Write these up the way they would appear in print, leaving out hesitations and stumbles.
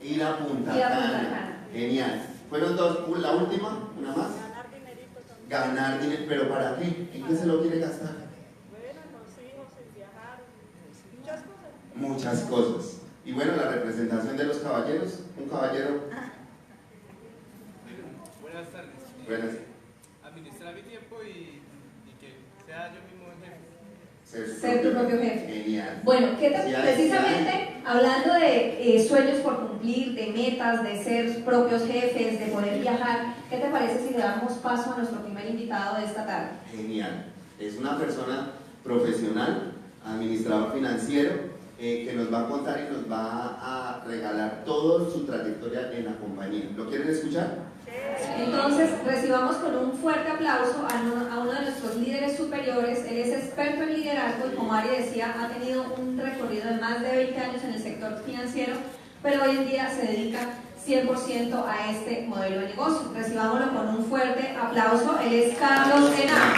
Ir a Punta Ir a Punta Cana. Cana. Genial. Fueron dos, la última, una más. Ganar dinerito también. Ganar dinero, pero ¿para qué? ¿En qué se lo quiere gastar? Bueno, en los hijos, en viajar, muchas cosas. Muchas cosas. Y bueno, la representación de los caballeros, un caballero. Buenas tardes. Buenas. Administrar mi tiempo y que sea yo mismo el jefe. Ser tu propio jefe. Genial. Bueno, ¿qué te, Sí, precisamente hablando de sueños por cumplir, de metas, de ser propios jefes, de poder viajar, ¿qué te parece si le damos paso a nuestro primer invitado de esta tarde? Genial. Es una persona profesional, administrador financiero, que nos va a contar y nos va a regalar toda su trayectoria en la compañía. ¿Lo quieren escuchar? Entonces, recibamos con un fuerte aplauso a uno de nuestros líderes superiores. Él es experto en liderazgo y, como Ari decía, ha tenido un recorrido de más de 20 años en el sector financiero, pero hoy en día se dedica 100% a este modelo de negocio. Recibámoslo con un fuerte aplauso. Él es Carlos Henao.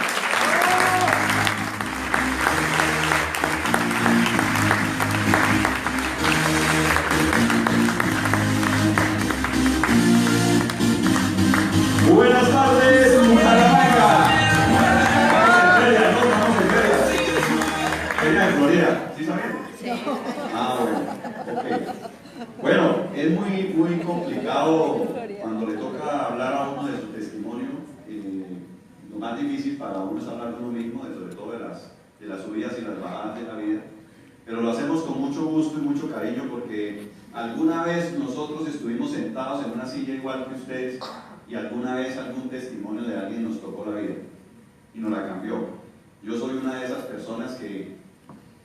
Buenas tardes, Bucaramanga. Feria de Florida, ¿sí sabían? Sí. Ah, bueno, ok. Bueno, es muy complicado cuando le toca hablar a uno de su testimonio. Lo más difícil para uno es hablar de uno mismo, sobre todo de las subidas y las bajadas de la vida. Pero lo hacemos con mucho gusto y mucho cariño porque alguna vez nosotros estuvimos sentados en una silla igual que ustedes y alguna vez algún testimonio de alguien nos tocó la vida y nos la cambió. Yo soy una de esas personas que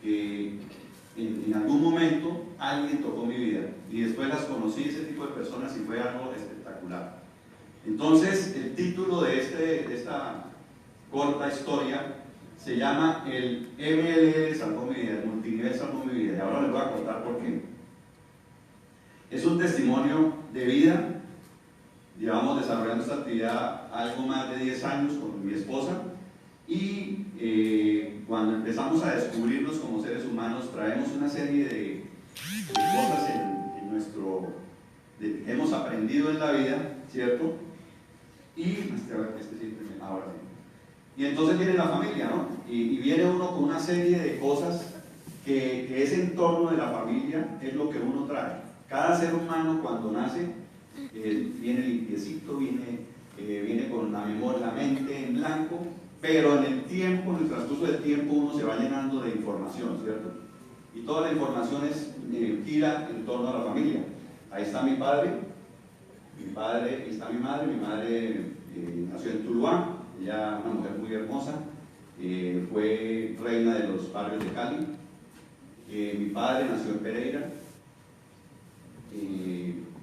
en algún momento alguien tocó mi vida y después las conocí, ese tipo de personas, y fue algo espectacular. Entonces, el título de esta corta historia se llama el MLE salvó mi vida, el multinivel salvó mi vida, y ahora les voy a contar por qué. Es un testimonio de vida. Llevamos desarrollando esta actividad algo más de 10 años con mi esposa y cuando empezamos a descubrirnos como seres humanos traemos una serie de cosas en nuestro que hemos aprendido en la vida, ¿cierto? Y ahora sí. Y entonces viene la familia, ¿no? Y viene uno con una serie de cosas que ese entorno de la familia es lo que uno trae. Cada ser humano cuando nace viene limpiecito, viene con la memoria, la mente en blanco, pero en el tiempo, en el transcurso del tiempo, uno se va llenando de información, ¿cierto? Y toda la información gira en torno a la familia. Ahí está mi padre, está mi madre nació en Tuluá, ella una mujer muy hermosa, fue reina de los barrios de Cali. Mi padre nació en Pereira.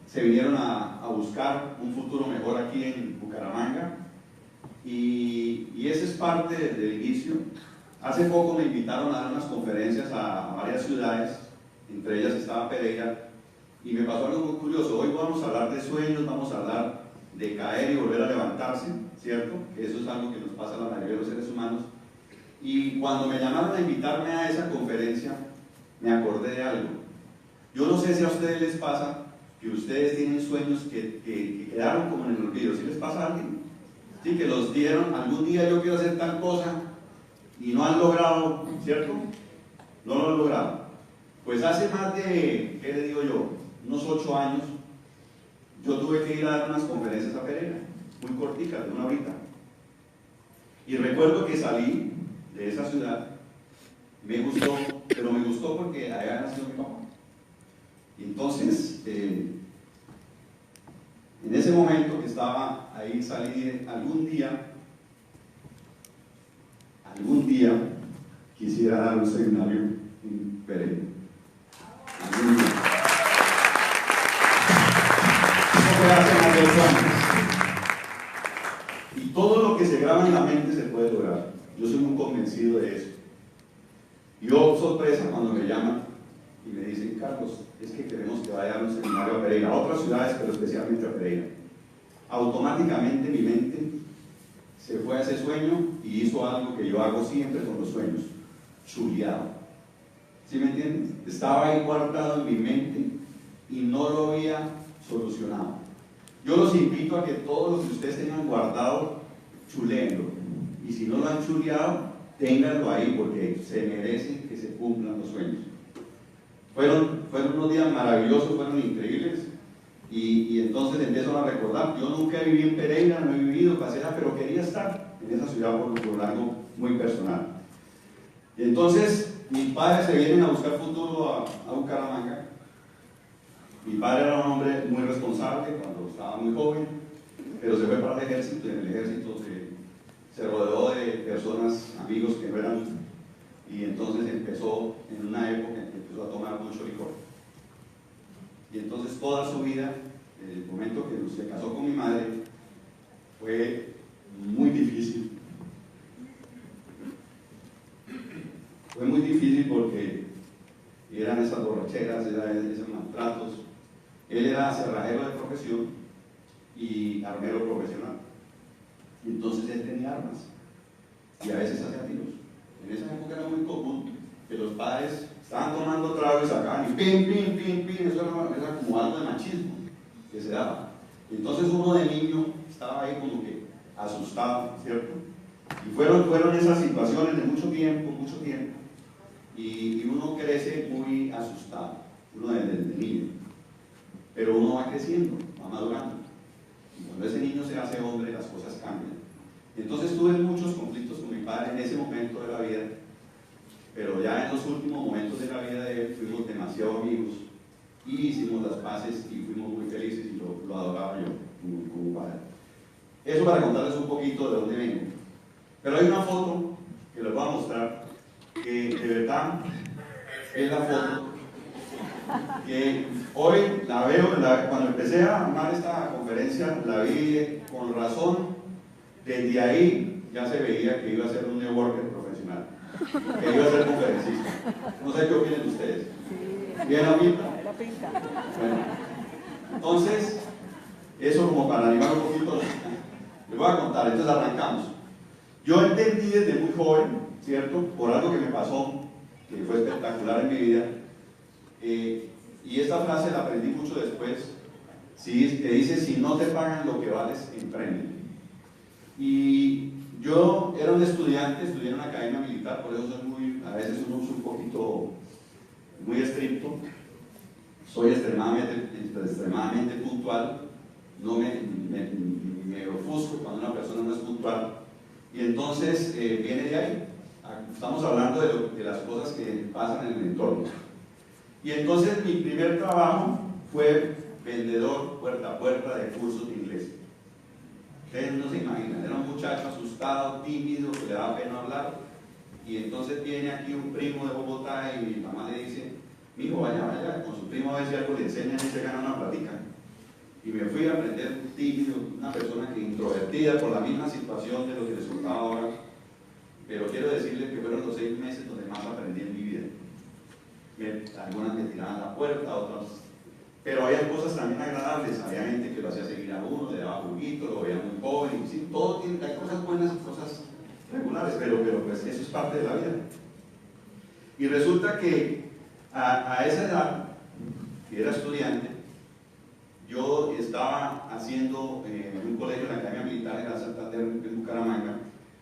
Se vinieron a buscar un futuro mejor aquí en Bucaramanga y ese es parte del inicio. Hace poco me invitaron a dar unas conferencias a varias ciudades, entre ellas estaba Pereira, y me pasó algo muy curioso. Hoy vamos a hablar de sueños, vamos a hablar de caer y volver a levantarse, ¿cierto? Que eso es algo que nos pasa a la mayoría de los seres humanos. Y cuando me llamaron a invitarme a esa conferencia, me acordé de algo. Yo no sé si a ustedes les pasa que ustedes tienen sueños que quedaron como en el olvido. ¿Sí les pasa a alguien? Sí, que los dieron, algún día yo quiero hacer tal cosa y no han logrado, ¿cierto? No lo han logrado. Pues hace más de, ¿qué le digo yo? Unos 8 años, yo tuve que ir a dar unas conferencias a Pereira, muy corticas, de 1 horita. Y recuerdo que salí de esa ciudad, me gustó, pero me gustó porque allá nació mi papá. Y entonces, en ese momento que estaba ahí, salí, algún día quisiera dar un seminario en Pereira. Algún día. Eso fue hace más de 8 años. Y todo lo que se graba en la mente se puede lograr. Yo soy muy convencido de eso. Y oh, sorpresa cuando me llaman y me dicen: Carlos, es que queremos que vaya a un seminario a Pereira, a otras ciudades, pero especialmente a Pereira. Automáticamente mi mente se fue a ese sueño y hizo algo que yo hago siempre con los sueños: chuleado. ¿Sí me entiendes? Estaba ahí guardado en mi mente y no lo había solucionado. Yo los invito a que todo lo que ustedes tengan guardado, chuleenlo. Y si no lo han chuleado, ténganlo ahí porque se merecen que se cumplan los sueños. Fueron unos días maravillosos, fueron increíbles. Y entonces empiezo a recordar, yo nunca viví en Pereira, no he vivido, Pasera, pero quería estar en esa ciudad por algo muy personal. Y entonces mis padres se vienen a buscar futuro a Bucaramanga. Mi padre era un hombre muy responsable cuando estaba muy joven, pero se fue para el ejército, y en el ejército se rodeó de personas, amigos que no eran, y entonces empezó en una época en que empezó a tomar mucho licor. Y entonces toda su vida, desde el momento que se casó con mi madre, fue muy difícil. Fue muy difícil porque eran esas borracheras, eran esos maltratos. Él era cerrajero de profesión y armero profesional. Y entonces él tenía armas y a veces hacía tiros. En esa época era muy común que los padres estaban tomando trago y sacaban y pim, pim, pim, pim. Eso era como algo de machismo que se daba. Y entonces uno de niño estaba ahí como que asustado, ¿cierto? Y fueron esas situaciones de mucho tiempo, y uno crece muy asustado, uno desde niño. Pero uno va creciendo, va madurando. Y cuando ese niño se hace hombre, las cosas cambian. Y entonces tuve muchos conflictos con mi padre en ese momento de la vida, pero ya en los últimos momentos de la vida de él fuimos demasiado amigos y hicimos las paces y fuimos muy felices y lo adoraba yo como padre. Eso para contarles un poquito de dónde vengo. Pero hay una foto que les voy a mostrar que de verdad es la foto que hoy la veo, cuando empecé a armar esta conferencia la vi con razón. Desde ahí ya se veía que iba a ser un networker profesional, que iba a ser conferencista. No sé qué opinan ustedes. ¿Bien la pinta? Bueno, entonces eso como para animar un poquito les voy a contar. Entonces arrancamos. Yo entendí desde muy joven, ¿cierto? Por algo que me pasó, que fue espectacular en mi vida, y esta frase la aprendí mucho después, ¿sí? Que dice: si no te pagan lo que vales, emprende. Y yo era un estudiante, estudié en una academia militar, por eso soy a veces uno es un poquito muy estricto, soy extremadamente puntual, no me ofusco cuando una persona no es puntual, y entonces viene de ahí. Estamos hablando de las cosas que pasan en el entorno. Y entonces mi primer trabajo fue vendedor puerta a puerta de cursos de inglés. Ustedes no se imaginan, era un muchacho asustado, tímido, que le daba pena hablar, y entonces viene aquí un primo de Bogotá y mi mamá le dice: mijo, vaya con su primo a ver si algo le enseñan y se gana una platica. Y me fui a aprender tímido, una persona que introvertida por la misma situación de lo que les contaba ahora, pero quiero decirles que fueron los 6 meses donde más aprendí en mi vida. Algunas me tiraban a la puerta, otras... Pero había cosas también agradables, había gente que lo hacía seguir a uno, le daba juguito, lo veía muy joven, sí, todo tiene, hay cosas buenas y cosas regulares, pero pues eso es parte de la vida. Y resulta que a esa edad, que era estudiante, yo estaba haciendo en un colegio en la Academia Militar en la Santander, en Bucaramanga.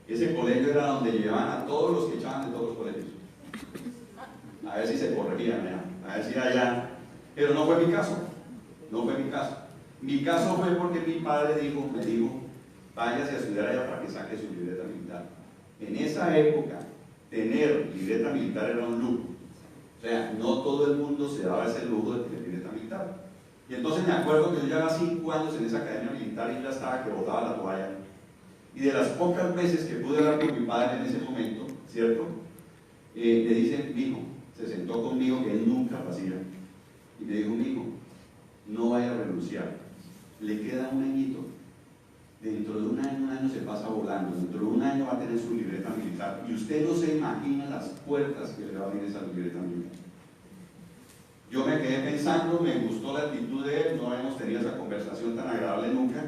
Ese colegio era donde llevaban a todos los que echaban de todos los colegios. A ver si se corregían, a ver si allá. Pero no fue mi caso, no fue mi caso. Mi caso fue porque mi padre me dijo: váyase a estudiar allá para que saque su libreta militar. En esa época, tener libreta militar era un lujo. O sea, no todo el mundo se daba ese lujo de tener libreta militar. Y entonces me acuerdo que yo llevaba 5 años en esa academia militar y ya estaba que botaba la toalla. Y de las pocas veces que pude hablar con mi padre en ese momento, ¿cierto? Le dice: mijo, se sentó conmigo, que él nunca lo hacía, y me dijo: mijo, no vaya a renunciar, le queda un añito, dentro de un año se pasa volando, dentro de un año va a tener su libreta militar, y usted no se imagina las puertas que le va a abrir esa libreta militar. Yo me quedé pensando, me gustó la actitud de él, no habíamos tenido esa conversación tan agradable nunca,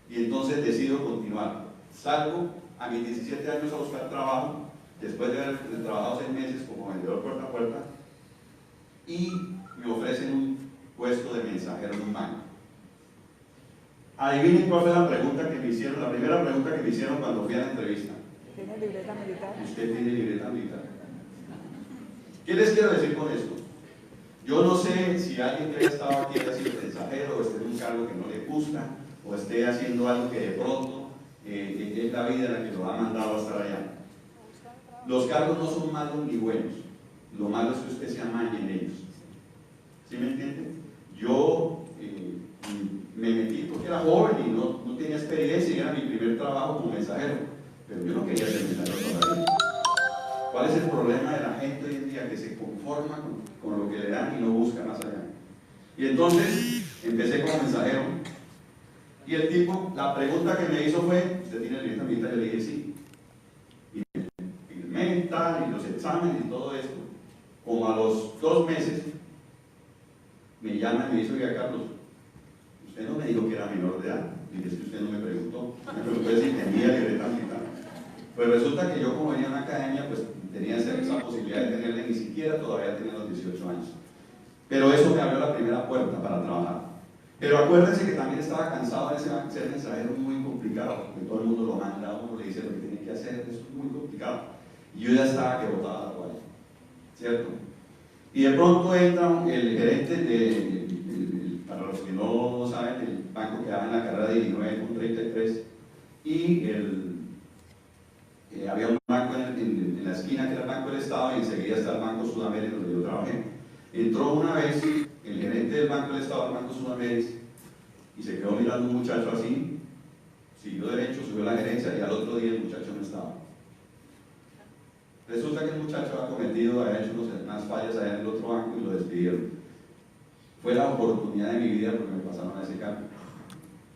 y entonces decido continuar. Salgo a mis 17 años a buscar trabajo, después de haber trabajado 6 meses como vendedor puerta a puerta, y me ofrecen un puesto puesto de mensajero en un banco. Adivinen cuál fue la pregunta que me hicieron, la primera pregunta que me hicieron cuando fui a la entrevista. ¿Tiene libreta militar? ¿Usted tiene libreta militar? ¿Qué les quiero decir con esto? Yo no sé si alguien que haya estado aquí haya sido mensajero o esté en un cargo que no le gusta o esté haciendo algo que de pronto es la vida la que lo ha mandado a estar allá. Los cargos no son malos ni buenos, lo malo es que usted se amañe en ellos. ¿Sí me entiende? Yo me metí porque era joven y no tenía experiencia y era mi primer trabajo como mensajero, pero yo no quería ser mensajero toda la vida. ¿Cuál es el problema de la gente hoy en día? Que se conforma con lo que le dan y no busca más allá. Y entonces empecé como mensajero y el tipo, la pregunta que me hizo fue: ¿usted tiene libreta militar? Yo le dije sí. Y firmé tal, y los exámenes y todo esto. Como a los 2 meses me llama y me dice: oiga, Carlos, usted no me dijo que era menor de edad. Y dije: es que usted no me preguntó. Me preguntó si tenía libreta militar. Pues resulta que yo, como venía a una academia, pues tenía esa posibilidad de tenerla, ni siquiera todavía tenía los 18 años. Pero eso me abrió la primera puerta para trabajar. Pero acuérdense que también estaba cansado de ser mensajero, muy complicado, porque todo el mundo lo manda a uno, le dice lo que tiene que hacer, eso es muy complicado. Y yo ya estaba que botaba la toalla, ¿cierto? Y de pronto entra el gerente para los que no saben, el banco que daba en la carrera de 19 con 33, y había un banco en la esquina que era el Banco del Estado, y enseguida está el Banco Sudamérica donde yo trabajé. Entró una vez el gerente del Banco del Estado, del Banco Sudamérica, y se quedó mirando a un muchacho así, siguió derecho, subió a la gerencia, y al otro día el muchacho no estaba. Resulta que el muchacho había hecho unas fallas allá en el otro banco y lo despidieron. Fue la oportunidad de mi vida porque me pasaron a ese cambio,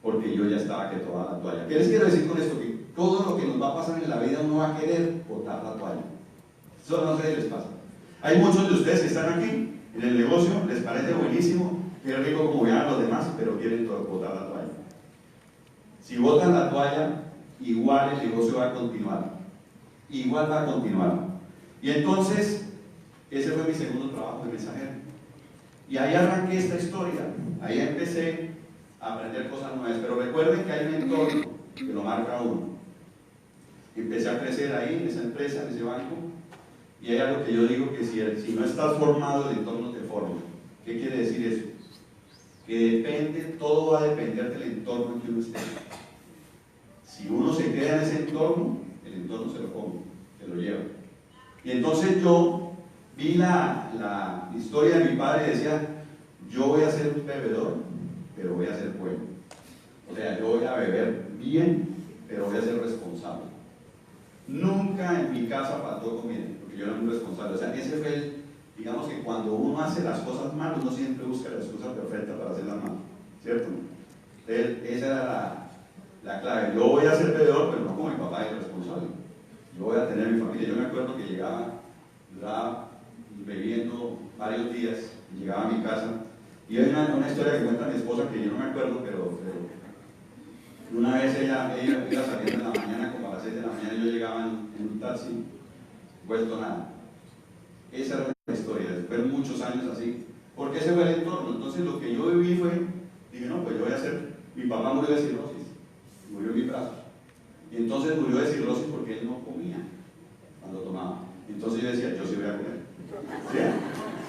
porque yo ya estaba que toda la toalla. ¿Qué les quiero decir con esto? Que todo lo que nos va a pasar en la vida uno va a querer botar la toalla. Eso no sé si les pasa. Hay muchos de ustedes que están aquí en el negocio, les parece buenísimo, qué rico como vean a los demás, pero quieren botar la toalla. Si botan la toalla, igual el negocio va a continuar. Igual va a continuar. Y entonces, ese fue mi segundo trabajo de mensajero. Y ahí arranqué esta historia. Ahí empecé a aprender cosas nuevas. Pero recuerden que hay un entorno que lo marca uno. Empecé a crecer ahí, en esa empresa, en ese banco. Y hay algo que yo digo que si no estás formado, el entorno te forma. ¿Qué quiere decir eso? Que todo va a depender del entorno en que uno esté. Si uno se queda en ese entorno, el entorno se lo come, se lo lleva. Y entonces yo vi la historia de mi padre y decía: yo voy a ser un bebedor, pero voy a ser bueno. O sea, yo voy a beber bien, pero voy a ser responsable. Nunca en mi casa faltó comida, porque yo era muy responsable. O sea, ese fue digamos que cuando uno hace las cosas mal, uno siempre busca la excusa perfecta para hacerlas mal, ¿cierto? Entonces, esa era la clave. Yo voy a ser bebedor, pero no como mi papá es responsable. Yo voy a tener mi familia. Yo me acuerdo que duraba bebiendo varios días, y llegaba a mi casa, y hay una historia que cuenta mi esposa que yo no me acuerdo, pero una vez ella iba saliendo en la mañana, como a las 6 de la mañana, y yo llegaba en un taxi, vuelto nada. Esa era la historia, después de muchos años así, porque ese fue el entorno. Entonces lo que yo viví dije, no, pues yo voy a hacer, mi papá murió de cirrosis, murió en mis brazos, y entonces murió de cirrosis porque él no comía cuando tomaba. Entonces yo decía: yo sí voy a comer, ¿sí?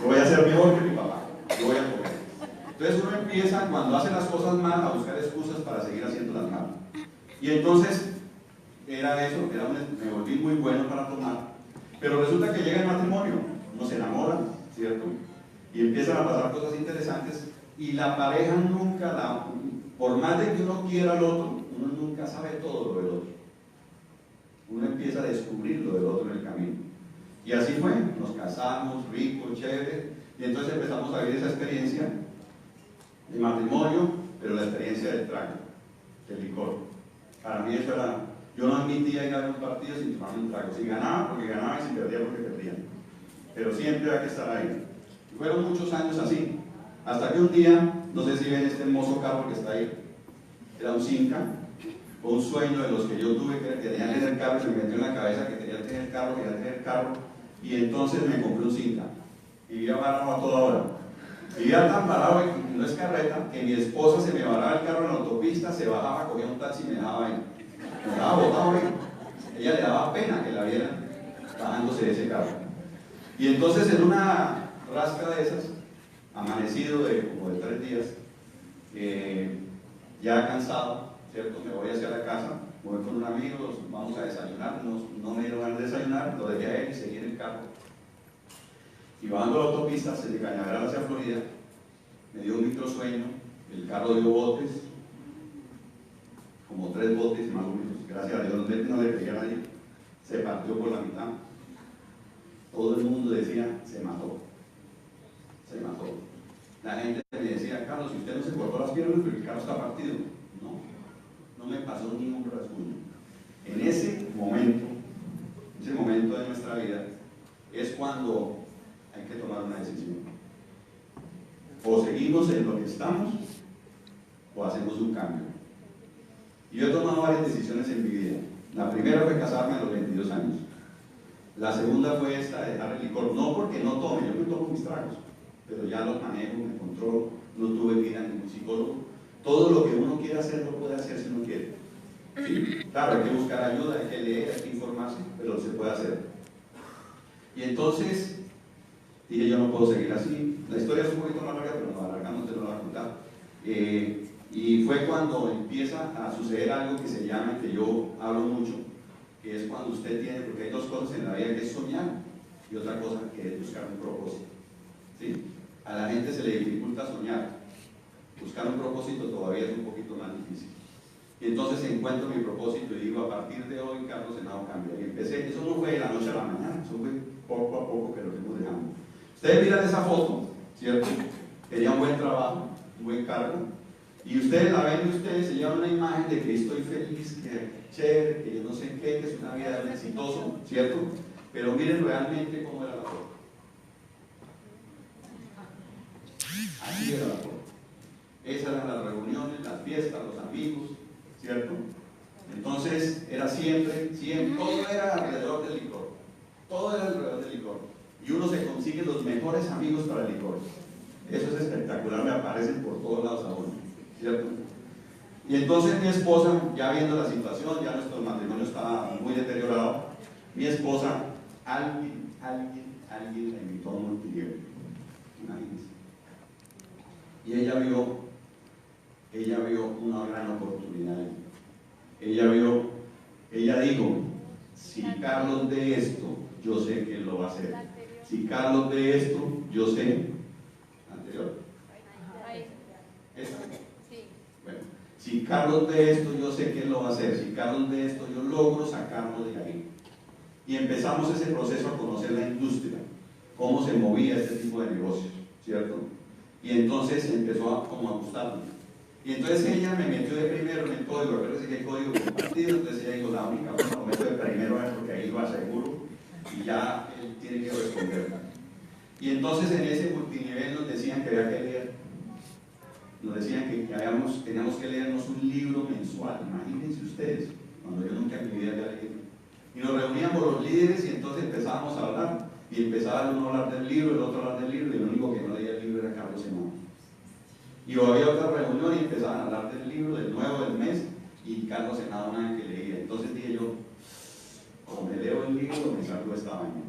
Yo voy a ser mejor que mi papá, yo voy a comer. Entonces uno empieza, cuando hace las cosas mal, a buscar excusas para seguir haciéndolas mal. Y entonces era eso, me volví muy bueno para tomar. Pero resulta que llega el matrimonio, uno se enamora, ¿cierto? Y empiezan a pasar cosas interesantes, y la pareja nunca, por más de que uno quiera al otro, uno nunca sabe todo lo del otro. Uno empieza a descubrir lo del otro en el camino. Y así fue, nos casamos, ricos, chévere, y entonces empezamos a vivir esa experiencia de matrimonio, pero la experiencia del trago, del licor. Para mí eso era, yo no admitía ir a ver un partido sin tomar un trago. Si ganaba, porque ganaba, y si perdía, porque perdía. Pero siempre había que estar ahí. Y fueron muchos años así, hasta que un día, no sé si ven este hermoso carro que está ahí, era un Cinca, fue un sueño de los que yo tuve, que tenía que tener carro, se me metió en la cabeza que tenía que tener carro, y entonces me compré un Cinca, y iba amarrado a toda hora. Vivía tan parado, y no es carreta, que mi esposa se me varaba el carro en la autopista, se bajaba, cogía un taxi y me dejaba ahí. Me dejaba botado ahí. Ella le daba pena que la vieran bajándose de ese carro. Y entonces en una rasca de esas, amanecido de como de 3 días, ya cansado, ¿cierto? Me voy hacia la casa, voy con un amigo, vamos a desayunar, no me dieron ganas de desayunar, lo dejé a él y seguí en el carro. Y bajando la autopista, desde Cañaveral hacia Florida, me dio un microsueño, el carro dio botes, como 3 botes más o menos, gracias a Dios no le pegué a nadie, se partió por la mitad. Todo el mundo decía, se mató. La gente me decía, Carlos, si usted no se cortó las piernas, porque el carro está partido. No me pasó ni un rasguño. En ese momento de nuestra vida, es cuando hay que tomar una decisión. O seguimos en lo que estamos, o hacemos un cambio. Y yo he tomado varias decisiones en mi vida. La primera fue casarme a los 22 años. La segunda fue esta, de dejar el licor. No porque no tome, yo me tomo mis tragos, pero ya los manejo, me controlo, no tuve que ir a ningún psicólogo. Todo lo que uno quiere hacer, lo puede hacer si uno quiere. ¿Sí? Claro, hay que buscar ayuda, hay que leer, hay que informarse, pero se puede hacer. Y entonces dije, yo no puedo seguir así. La historia es un poquito más larga, pero nos alargamos, te lo voy a contar. Y fue cuando empieza a suceder algo que se llama, que yo hablo mucho, que es cuando usted tiene, porque hay 2 cosas en la vida, que es soñar, y otra cosa que es buscar un propósito. ¿Sí? A la gente se le dificulta soñar. Buscar un propósito todavía es un poquito más difícil. Y entonces encuentro mi propósito y digo, a partir de hoy Carlos Henao cambia. Y empecé, eso no fue de la noche a la mañana, eso fue poco a poco que lo fuimos dejando. Ustedes miran esa foto, ¿cierto? Tenía un buen trabajo, un buen cargo, y ustedes la ven y ustedes se llevan una imagen de que estoy feliz, que chévere, que yo no sé qué, que es una vida de un exitoso, ¿cierto? Pero miren realmente cómo era la foto. Así era la foto. Esas eran las reuniones, las fiestas, los amigos, ¿cierto? Entonces era siempre, todo era alrededor del licor. Todo era alrededor del licor. Y uno se consigue los mejores amigos para el licor. Eso es espectacular, me aparecen por todos lados a uno, ¿cierto? Y entonces mi esposa, ya viendo la situación, ya nuestro matrimonio estaba muy deteriorado, mi esposa, alguien la invitó a un multinivel, imagínense. Y ella vio una gran oportunidad. Ella dijo, si Carlos ve esto, yo sé que él lo va a hacer. Si Carlos ve esto, yo sé. Anterior. ¿Esta? Bueno, si Carlos ve esto, yo sé que él lo va a hacer. Si Carlos ve esto, yo logro sacarlo de ahí. Y empezamos ese proceso a conocer la industria, cómo se movía este tipo de negocios, ¿cierto? Y entonces empezó como a gustarme. Y entonces ella me metió de primero en el código, acuérdense que hay código compartido, entonces ella dijo, la única cosa lo meto de primero es porque ahí lo aseguro y ya él tiene que responder. Y entonces en ese multinivel nos decían que había que leer, nos decían que teníamos que leernos un libro mensual, imagínense ustedes, cuando yo nunca en mi vida había leído. Y nos reuníamos los líderes y entonces empezábamos a hablar, y empezaba uno a hablar del libro, el otro a hablar del libro, y el único que no leía el libro era Carlos Henao. Y había otra reunión y empezaban a hablar del libro, del nuevo del mes, y Carlos Henao una vez que leía. Entonces dije yo, como me leo el libro, me salgo esta vaina,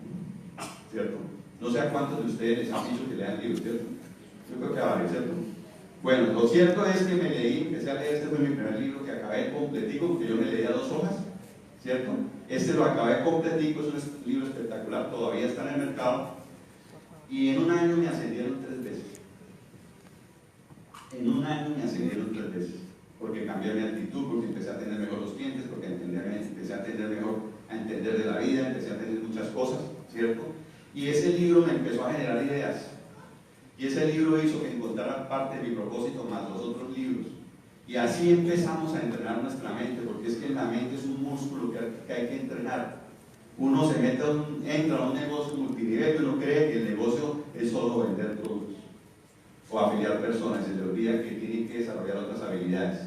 ¿cierto? No sé a cuántos de ustedes les han dicho que lean libros, ¿cierto? Yo creo que a varios, ¿cierto? Bueno, lo cierto es que me leí, empecé a leer, este fue mi primer libro que acabé completico, porque yo me leía 2 hojas, ¿cierto? Este lo acabé completico, es un libro espectacular, todavía está en el mercado, y en un año me ascendieron 3 veces. En un año me ascendieron 3 veces, porque cambié mi actitud, porque empecé a atender mejor los clientes, porque empecé a atender mejor, a entender de la vida, empecé a atender muchas cosas, ¿cierto? Y ese libro me empezó a generar ideas, y ese libro hizo que encontrara parte de mi propósito más los otros libros, y así empezamos a entrenar nuestra mente, porque es que la mente es un músculo que hay que entrenar. Uno se mete entra a un negocio multinivel y uno cree que el negocio es solo vender productos o afiliar personas, se le olvida que tienen que desarrollar otras habilidades.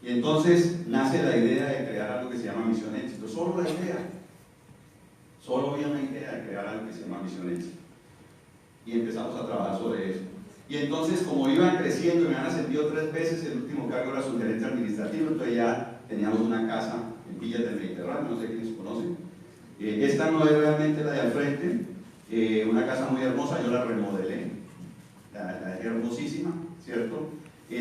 Y entonces nace la idea de crear algo que se llama Misión Éxito, solo la idea. Solo había una idea de crear algo que se llama Misión Éxito. Y empezamos a trabajar sobre eso. Y entonces, como iban creciendo y me han ascendido 3 veces, el último cargo era subgerente administrativo, entonces ya teníamos una casa en Villas del Mediterráneo, no sé quiénes conocen. Esta no es realmente la de al frente, una casa muy hermosa, yo la remodelé, la dejé hermosísima, ¿cierto?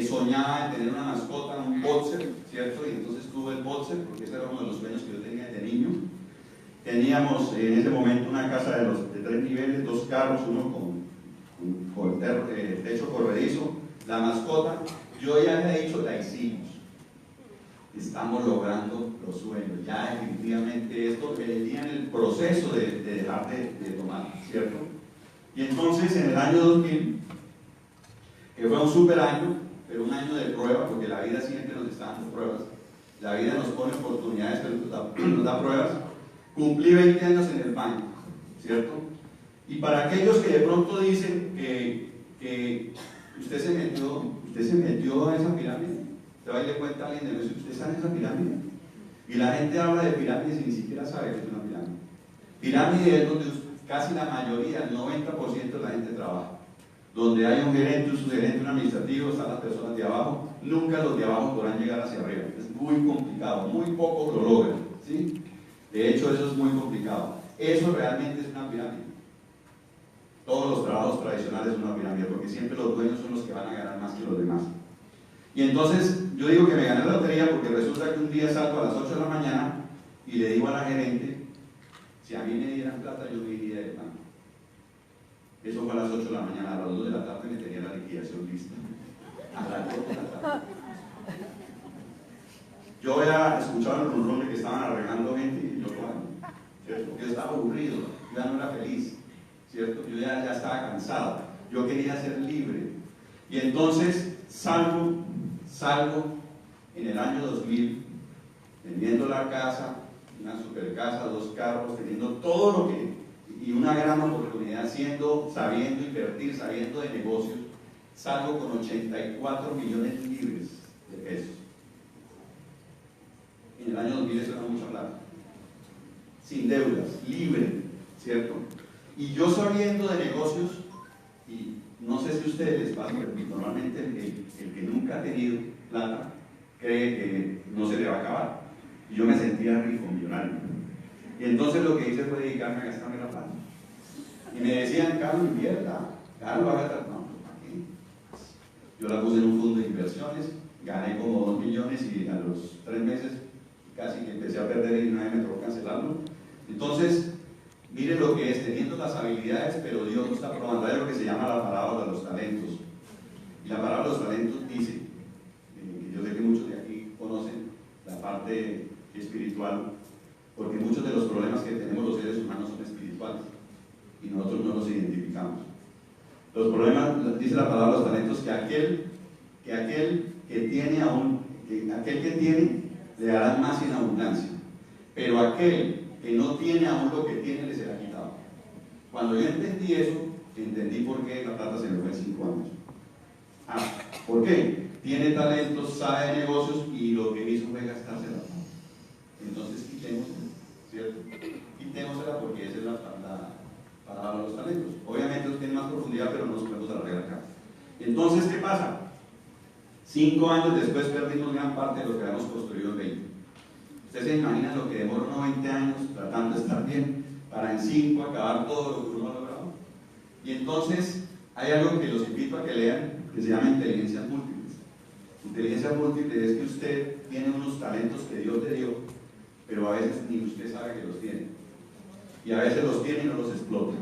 Soñaba en tener una mascota, un boxer, ¿cierto? Y entonces tuve el boxer, porque ese era uno de los sueños que yo tenía de niño. Teníamos en ese momento una casa de 3 niveles, 2 carros, uno con techo corredizo, la mascota. Yo ya había dicho, la hicimos, estamos logrando los sueños, ya definitivamente esto venía en el proceso de dejar de tomar, ¿cierto? Y entonces en el año 2000, que fue un super año, pero un año de prueba, porque la vida siempre nos está dando pruebas, la vida nos pone oportunidades, pero nos da pruebas. Cumplí 20 años en el banco, ¿cierto? Y para aquellos que de pronto dicen que usted se metió a esa pirámide, usted va y le cuenta a alguien de eso, usted está en esa pirámide. Y la gente habla de pirámides y ni siquiera sabe que es una pirámide. Pirámide es donde casi la mayoría, el 90% de la gente trabaja. Donde hay un gerente, un subgerente, un administrativo, están las personas de abajo, nunca los de abajo podrán llegar hacia arriba. Es muy complicado, muy pocos lo logran, ¿sí? De hecho, eso es muy complicado. Eso realmente es una pirámide. Todos los trabajos tradicionales son una pirámide, porque siempre los dueños son los que van a ganar más que los demás. Y entonces, yo digo que me gané la lotería porque resulta que un día salgo a las 8 de la mañana y le digo a la gerente, si a mí me dieran plata, yo me iría del banco. Eso fue a las 8 de la mañana, a las 2 de la tarde me tenía la liquidación lista. A las 2 de la tarde. Yo había escuchado el rumor de que estaban arreglando gente y yo, ¿cierto? Yo estaba aburrido, yo ya no era feliz, ¿cierto? Yo ya estaba cansado, yo quería ser libre. Y entonces salgo en el año 2000, vendiendo la casa, una super casa, 2 carros, teniendo todo lo que, y una gran oportunidad, sabiendo invertir, sabiendo de negocios. Salgo con 84 millones libres de pesos. En el año 2000 eso era mucha plata, sin deudas, libre, ¿cierto? Y yo sabiendo de negocios, y no sé si a ustedes les pasa, pero normalmente el que nunca ha tenido plata cree que no se le va a acabar. Y yo me sentía rico, millonario. Y entonces lo que hice fue dedicarme a gastarme la plata. Y me decían, Carlos, invierta, Carlos, haga tal. No, ¿para qué? Yo la puse en un fondo de inversiones, gané como 2 millones y a los 3 meses casi que empecé a perder y nadie me tocó cancelarlo. Entonces, mire lo que es, teniendo las habilidades, pero Dios no está probando. Hay lo que se llama la parábola de los talentos. Y la parábola de los talentos dice, yo sé que muchos de aquí conocen la parte espiritual, porque muchos de los problemas que tenemos los seres humanos son espirituales y nosotros no los identificamos. Los problemas, dice la palabra de los talentos, que aquel que tiene le darán más en abundancia, pero aquel que no tiene aún lo que tiene le será quitado. Cuando yo entendí eso, entendí por qué la plata se me fue en 5 años. ¿Por qué? Tiene talentos, sabe de negocios y lo que hizo fue gastarse la plata. Entonces quitémosela, ¿cierto? Quitémosela porque esa es la palabra de los talentos. Obviamente eso tiene más profundidad, pero no nos podemos arreglar acá. Entonces, ¿qué pasa? 5 años después perdimos gran parte de lo que habíamos construido en 20. Ustedes se imaginan lo que demora unos 20 años tratando de estar bien, para en 5 acabar todo lo que uno ha logrado. Y entonces hay algo que los invito a que lean, que se llama inteligencias múltiples. Inteligencias múltiples es que usted tiene unos talentos que Dios le dio, pero a veces ni usted sabe que los tiene. Y a veces los tiene y no los explota.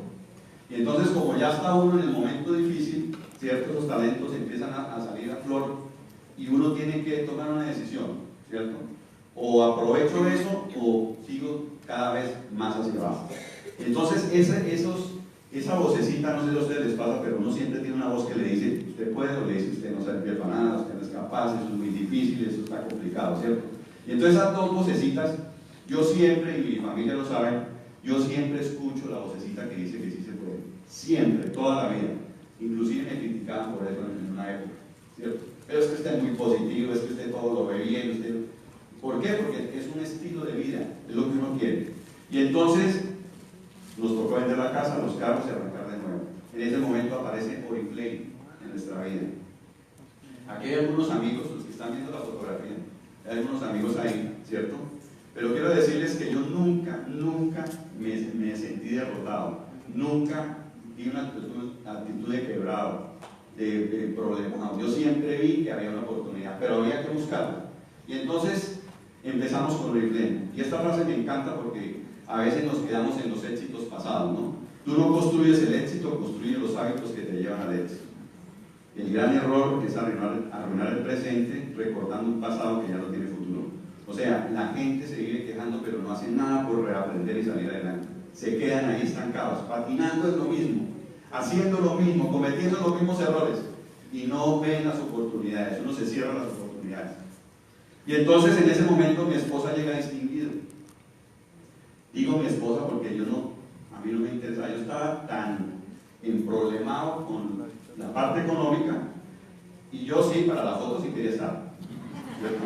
Y entonces, como ya está uno en el momento difícil, ¿cierto? Los talentos empiezan a salir a flor y uno tiene que tomar una decisión, ¿cierto? O aprovecho eso o sigo cada vez más hacia abajo. Entonces esa vocecita, no sé si a ustedes les pasa, pero uno siempre tiene una voz que le dice, usted puede, o le dice, usted no sirve para nada, usted no es capaz, eso es muy difícil, eso está complicado, ¿cierto? Y entonces esas 2 vocecitas, yo siempre, y mi familia lo sabe, yo siempre escucho la vocecita que dice que sí se puede, siempre, toda la vida. Inclusive me criticaban por eso en una época, ¿cierto? Pero es que usted es muy positivo, es que usted todo lo ve bien, usted... ¿Por qué? Porque es un estilo de vida, es lo que uno quiere. Y entonces nos tocó vender la casa, los carros y arrancar de nuevo. En ese momento aparece Oriflame en en nuestra vida. Aquí hay algunos amigos, los que están viendo la fotografía, hay algunos amigos ahí, ¿cierto? Pero quiero decirles que yo nunca me sentí derrotado, nunca vi una actitud de quebrado, de problemas. Yo siempre vi que había una oportunidad, pero había que buscarla. Y entonces empezamos con Oriflame. Y esta frase me encanta porque a veces nos quedamos en los éxitos pasados, ¿no? Tú no construyes el éxito, construyes los hábitos que te llevan al éxito. El gran error es arruinar el presente recordando un pasado que ya no tiene futuro. O sea, la gente se vive quejando pero no hace nada por reaprender y salir adelante. Se quedan ahí estancados, patinando en lo mismo, haciendo lo mismo, cometiendo los mismos errores y no ven las oportunidades, uno se cierra las oportunidades. Y entonces en ese momento mi esposa llega distinguida. Digo mi esposa porque a mí no me interesaba, yo estaba tan emproblemado con la parte económica y yo sí, para la foto sí quería estar, ¿cierto?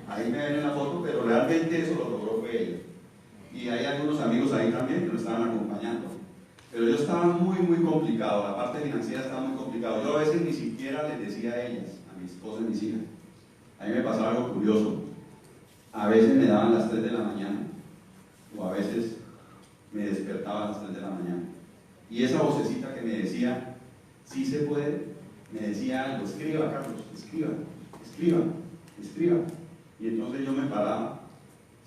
Ahí me ven en la foto, pero realmente eso lo logró fue ella. Y hay algunos amigos ahí también que nos estaban acompañando. Pero yo estaba muy complicado, la parte financiera estaba muy complicado. Yo a veces ni siquiera les decía a ellas, a mi esposa y mis hijas. A mí me pasaba algo curioso. A veces me daban las 3 de la mañana, o a veces me despertaba a las 3 de la mañana. Y esa vocecita que me decía, sí se puede, me decía algo, escriba Carlos, escriba. Y entonces yo me paraba,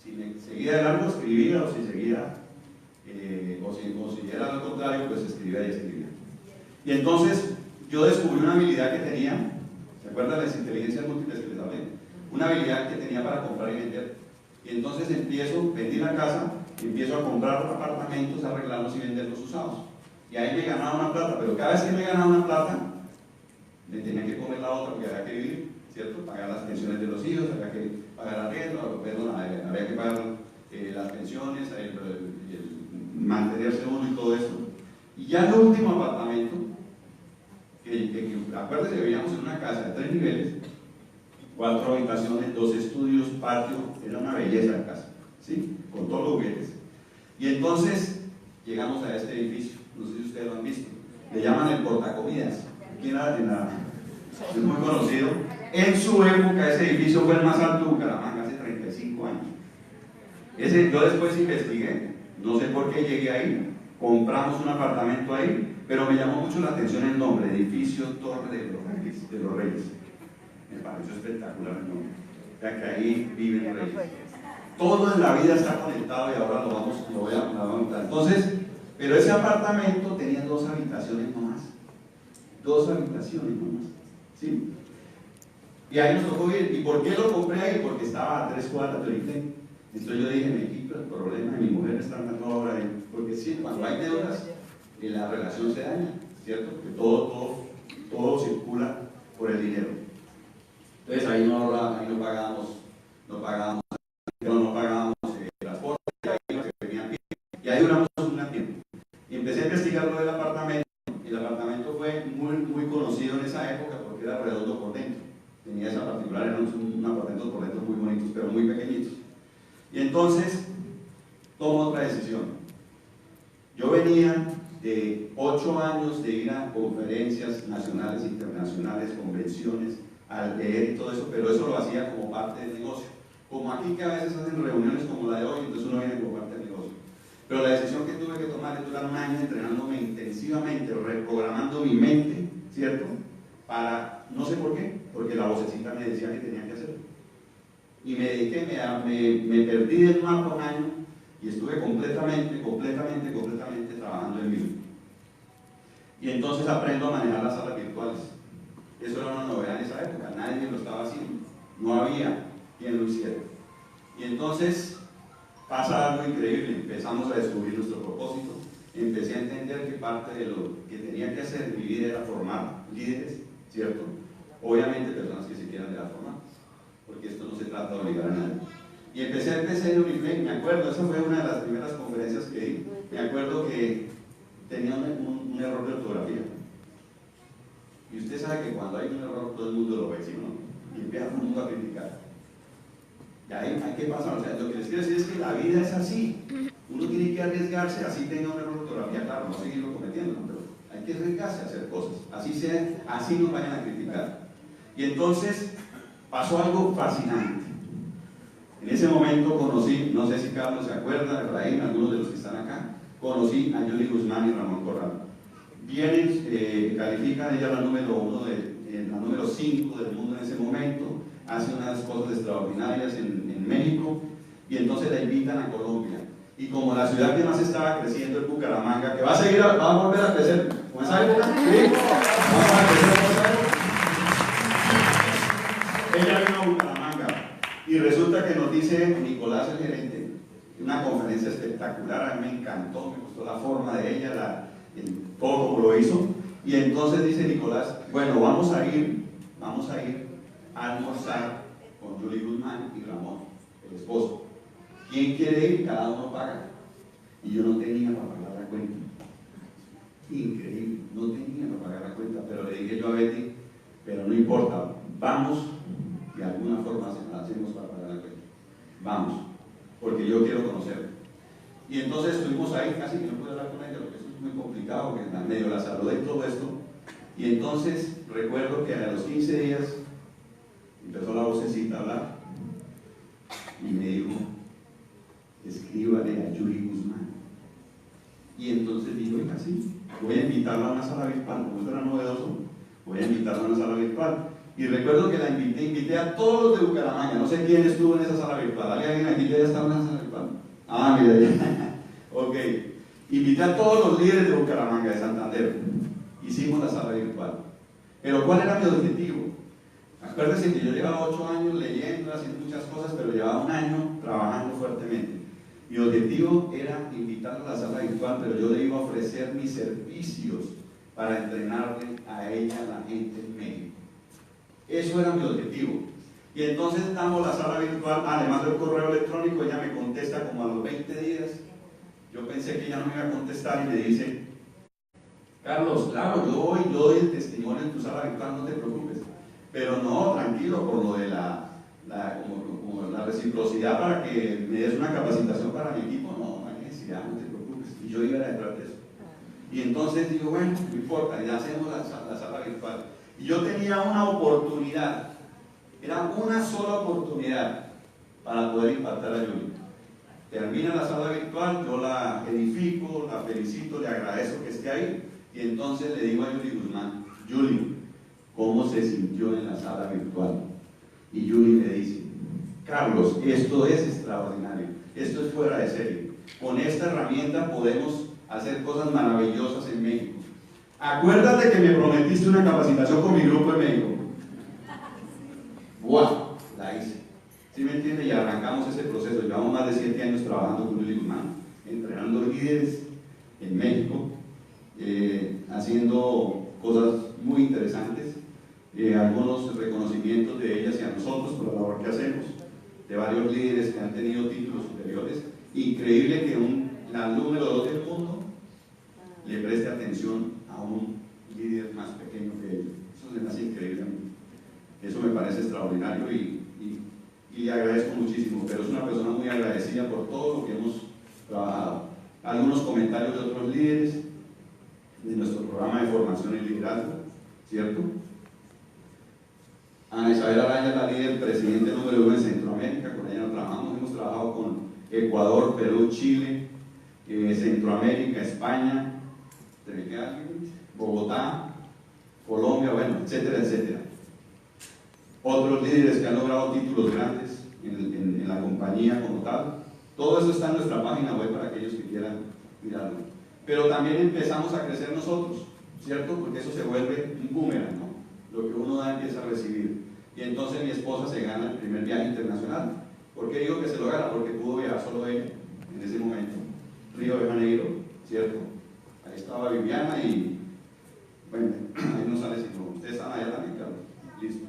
si me seguía de largo escribía, o si seguía, o si era lo contrario, pues escribía. Y entonces yo descubrí una habilidad que tenía, ¿se acuerdan de las inteligencias múltiples que les hablé? Una habilidad que tenía para comprar y vender. Y entonces vendí la casa, empiezo a comprar apartamentos, arreglarlos y venderlos usados. Y ahí me ganaba una plata, pero cada vez que me ganaba una plata, me tenía que comer la otra porque había que vivir, ¿cierto? Pagar las pensiones de los hijos, había que pagar arriendo, había que pagar las pensiones, el mantenerse uno y todo eso. Y ya el último apartamento, acuérdense que vivíamos en una casa de 3 niveles, 4 habitaciones, 2 estudios, patio, era una belleza la casa, ¿sí? Con todos los juguetes. Y entonces llegamos a este edificio, no sé si ustedes lo han visto, le llaman el portacomidas, aquí es muy conocido. En su época ese edificio fue el más alto de Bucaramanga, hace 35 años. Yo después investigué, no sé por qué llegué ahí, compramos un apartamento ahí, pero me llamó mucho la atención el nombre, Edificio Torre de los Reyes. Me pareció espectacular el nombre, ya que ahí viven reyes. Todo en la vida está conectado y ahora lo voy a contar. Entonces, pero ese apartamento tenía 2 habitaciones nomás. 2 habitaciones nomás. ¿Sí? Y ahí nos tocó ir. ¿Y por qué lo compré ahí? Porque estaba a 3 cuadras de Oriflame. Entonces yo dije, me quito el problema de mi mujer estar dando ahora ahí. Porque sí, cuando hay deudas, la relación se daña, ¿cierto? Que todo circula por el dinero. Entonces ahí no pagábamos transporte, y ahí duramos un tiempo. Y empecé a investigar lo del apartamento. El apartamento fue muy conocido en esa época porque era redondo por dentro. Tenía esa particular, eran un apartamento por dentro muy bonitos, pero muy pequeñitos. Y entonces tomo otra decisión. Yo venía de 8 años de ir a conferencias nacionales, internacionales, convenciones, a leer y todo eso, pero eso lo hacía como parte del negocio. Como aquí que a veces hacen reuniones como la de hoy, entonces uno viene como parte del negocio. Pero la decisión que tuve que tomar es durar un año entrenándome intensivamente, reprogramando mi mente, ¿cierto? Para, no sé por qué, porque la vocecita me decía que tenía que hacerlo. Y me dediqué, me perdí del mapa un año y estuve completamente trabajando en mí. Y entonces aprendo a manejar las salas virtuales. Eso era una novedad en esa época, nadie lo estaba haciendo, no había quien lo hiciera. Y entonces pasa algo increíble, empezamos a descubrir nuestro propósito, empecé a entender que parte de lo que tenía que hacer en mi vida era formar líderes, ¿cierto? Obviamente personas que se quieran dejar formar, porque esto no se trata de obligar a nadie. Y empecé en Oriflame, me acuerdo, esa fue una de las primeras conferencias que di, me acuerdo que tenía un error de ortografía. Y usted sabe que cuando hay un error todo el mundo lo ve, ¿sí o no? Y empieza todo el mundo a criticar. Y ahí hay que pasar, o sea, lo que les quiero decir es que la vida es así. Uno tiene que arriesgarse, así tenga un error de ortografía, claro, no seguirlo cometiendo, pero hay que arriesgarse a hacer cosas, así sea, así nos vayan a criticar. Y entonces pasó algo fascinante. En ese momento conocí, no sé si Carlos se acuerda, Efraín, algunos de los que están acá, conocí a Julie Guzmán y Ramón Corral. Vienen, califican ella la número 1, la número 5 del mundo en ese momento, hace unas cosas extraordinarias en México, y entonces la invitan a Colombia. Y como la ciudad que más estaba creciendo es Bucaramanga, que va a volver a crecer, ¿cómo es algo? ¿Sí? Vamos a crecer, ella vino a Bucaramanga, y resulta que nos dice Nicolás, el gerente, una conferencia espectacular, a mí me encantó, me gustó la forma de ella, todo como lo hizo, y entonces dice Nicolás, bueno, vamos a ir a almorzar con Julie Guzmán y Ramón, el esposo. ¿Quién quiere ir? Cada uno paga. Y yo no tenía para pagar la cuenta. Increíble, no tenía para pagar la cuenta, pero le dije yo a Betty, pero no importa, vamos, de alguna forma hacemos para pagar la cuenta. Vamos, porque yo quiero conocerla. Y entonces estuvimos ahí, casi que no pude hablar con ella, porque eso es muy complicado, porque en medio la saludé y todo esto. Y entonces recuerdo que a los 15 días empezó la vocecita a hablar y me dijo, escríbale a Julie Guzmán. Y entonces digo, oiga, sí, voy a invitarla a una sala virtual, como esto era novedoso, voy a invitarla a una sala virtual. Y recuerdo que la invité a todos los de Bucaramanga, no sé quién estuvo en esa sala virtual, ¿alguien aquí ya estaba en esa sala virtual? Ah, mira, ya. Ok, invité a todos los líderes de Bucaramanga, de Santander, hicimos la sala virtual. Pero ¿cuál era mi objetivo? Acuérdense que yo llevaba 8 años leyendo, haciendo muchas cosas, pero llevaba 1 año trabajando fuertemente. Mi objetivo era invitarla a la sala virtual, pero yo le iba a ofrecer mis servicios para entrenarle a ella, a la gente en México. Eso era mi objetivo. Y entonces damos la sala virtual, además del correo electrónico, ella me contesta como a los 20 días. Yo pensé que ella no me iba a contestar y me dice, Carlos, claro, yo doy el testimonio en tu sala virtual, no te preocupes. Pero no, tranquilo, por lo de como la reciprocidad para que me des una capacitación para mi equipo, no hay necesidad, no te preocupes. Y yo iba detrás de eso. Y entonces digo, bueno, no importa, ya hacemos la sala virtual. Y yo tenía una oportunidad, era una sola oportunidad para poder impactar a Julie. Termina la sala virtual, yo la edifico, la felicito, le agradezco que esté ahí, y entonces le digo a Julie Guzmán, Julie, ¿cómo se sintió en la sala virtual? Y Julie me dice, Carlos, esto es extraordinario, esto es fuera de serie. Con esta herramienta podemos hacer cosas maravillosas en México. Acuérdate que me prometiste una capacitación con mi grupo en México. ¡Wow! La hice. ¿Sí me entiende? Y arrancamos ese proceso. Llevamos más de 7 años trabajando con Julie Guzmán, entrenando líderes en México, haciendo cosas muy interesantes. Algunos reconocimientos de ellas y a nosotros por la labor que hacemos, de varios líderes que han tenido títulos superiores. Increíble que la número 2 del mundo le preste atención a un líder más pequeño que ellos. Eso se me hace increíble a mí. Eso me parece extraordinario y le agradezco muchísimo, pero es una persona muy agradecida por todo lo que hemos trabajado. Algunos comentarios de otros líderes de nuestro programa de formación y liderazgo, ¿cierto? Ana Isabel Araya es la líder presidente número 1 en Centroamérica, con ella no trabajamos, hemos trabajado con Ecuador, Perú, Chile, Centroamérica, España, Bogotá, Colombia, bueno, etcétera, etcétera. Otros líderes que han logrado títulos grandes en la compañía como tal. Todo eso está en nuestra página web para aquellos que quieran mirarlo. Pero también empezamos a crecer nosotros, ¿cierto? Porque eso se vuelve un boomerang, ¿no? Lo que uno da empieza a recibir. Y entonces mi esposa se gana el primer viaje internacional. ¿Por qué digo que se lo gana? Porque pudo viajar solo ella en ese momento. Río de Janeiro, ¿cierto? Ahí estaba Viviana y, bueno, ahí no sale sino, ustedes están allá también, claro, listo.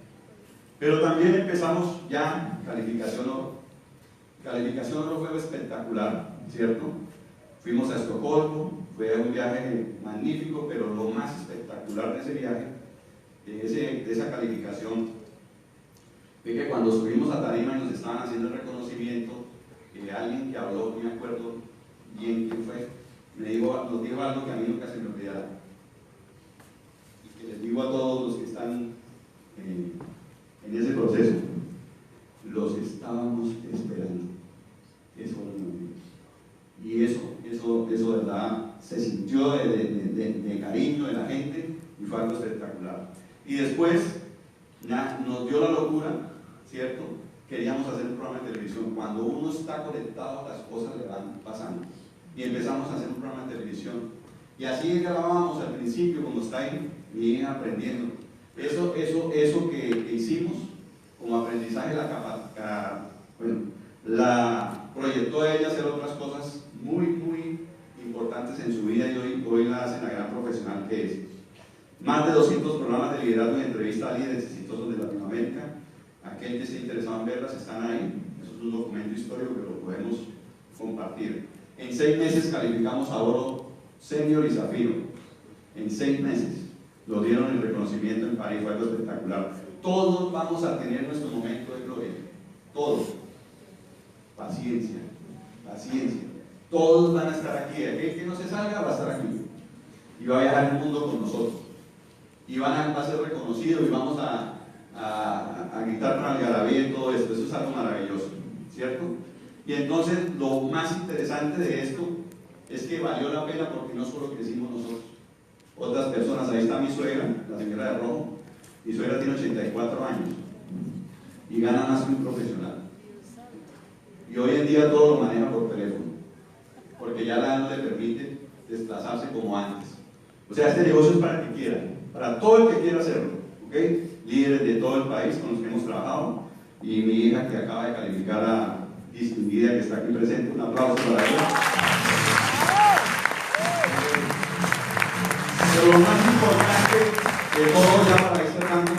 Pero también empezamos ya calificación oro. Calificación oro fue espectacular, ¿cierto? Fuimos a Estocolmo, fue un viaje magnífico, pero lo más espectacular de ese viaje, de esa calificación, fue que cuando subimos a tarima y nos estaban haciendo el reconocimiento, alguien que habló, no me acuerdo bien quién fue, nos dijo algo que a mí nunca se me olvidará. que les digo a todos los que están en ese proceso, los estábamos esperando. Eso y eso de verdad se sintió de cariño de la gente y fue algo espectacular. Y después nos dio la locura, ¿cierto? Queríamos hacer un programa de televisión. Cuando uno está conectado, las cosas le van pasando. Y empezamos a hacer un programa de televisión. Y así grabábamos al principio, cuando está ahí, mi hija aprendiendo. Eso que hicimos como aprendizaje, la proyectó a ella a hacer otras cosas muy, muy importantes en su vida y hoy la hacen la gran profesional que es. Más de 200 programas de liderazgo y entrevista a líderes exitosos de Latinoamérica. Aquel que esté interesado en verlas están ahí. Eso es un documento histórico que lo podemos compartir. En 6 meses calificamos a oro senior y zafiro. En 6 meses lo dieron el reconocimiento en París, fue algo espectacular. Todos vamos a tener nuestro momento de gloria. Todos. Paciencia, paciencia. Todos van a estar aquí. Aquel que no se salga va a estar aquí. Y va a viajar el mundo con nosotros. Y va a ser reconocido y vamos a gritar con algarabía y todo esto. Eso es algo maravilloso, ¿cierto? Y entonces lo más interesante de esto es que valió la pena porque no solo crecimos nosotros. Otras personas, ahí está mi suegra, la señora de rojo. Mi suegra tiene 84 años y gana más que un profesional. Y hoy en día todo lo maneja por teléfono, porque ya la edad no le permite desplazarse como antes. O sea, este negocio es para el que quiera, para todo el que quiera hacerlo, ¿ok? Líderes de todo el país con los que hemos trabajado y mi hija que acaba de calificar a distinguida que está aquí presente, un aplauso para ella. Pero lo más importante de todo, ya para ir cerrando,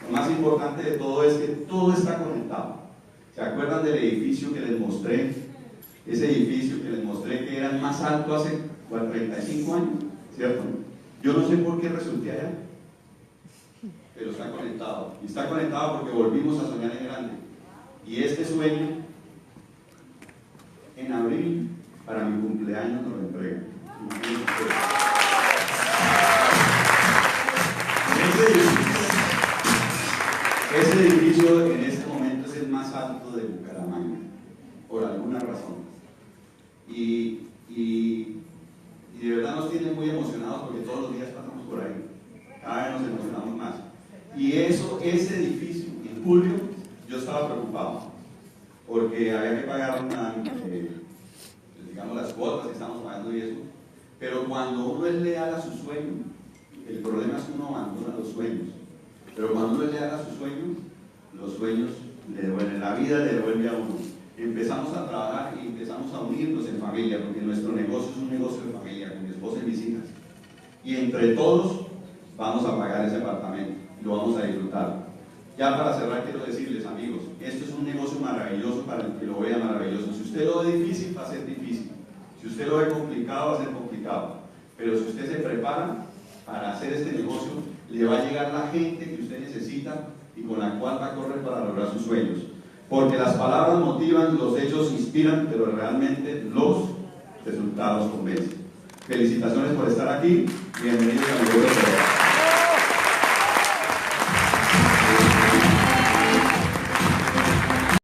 lo más importante de todo es que todo está conectado. ¿Se acuerdan del edificio que les mostré? Ese edificio que les mostré que era el más alto hace 35 años, ¿cierto? Yo no sé por qué resulté allá, pero está conectado. Y está conectado porque volvimos a soñar en grande. Y este sueño, en abril, para mi cumpleaños, nos lo entregan. Ese edificio en este momento es el más alto de Bucaramanga, por alguna razón. Y de verdad nos tiene muy emocionados porque todos los días pasamos por ahí. Cada vez nos emocionamos más. Y ese edificio, en julio, yo estaba preocupado porque había que pagar digamos las cuotas que estamos pagando y eso. Pero cuando uno es leal a su sueño, el problema es que uno abandona los sueños. Pero cuando uno es leal a sus sueños, los sueños le devuelven, la vida le devuelve a uno. Empezamos a trabajar y empezamos a unirnos en familia, porque nuestro negocio es un negocio de familia, con mi esposa y mis hijas. Y entre todos vamos a pagar ese apartamento, lo vamos a disfrutar. Ya para cerrar quiero decirles, amigos, esto es un negocio maravilloso para el que lo vea maravilloso. Si usted lo ve difícil, va a ser difícil. Si usted lo ve complicado, va a ser complicado. Pero si usted se prepara para hacer este negocio, le va a llegar la gente que usted necesita y con la cual va a correr para lograr sus sueños. Porque las palabras motivan, los hechos inspiran, pero realmente los resultados convencen. Felicitaciones por estar aquí. Bienvenidos a mi grupo.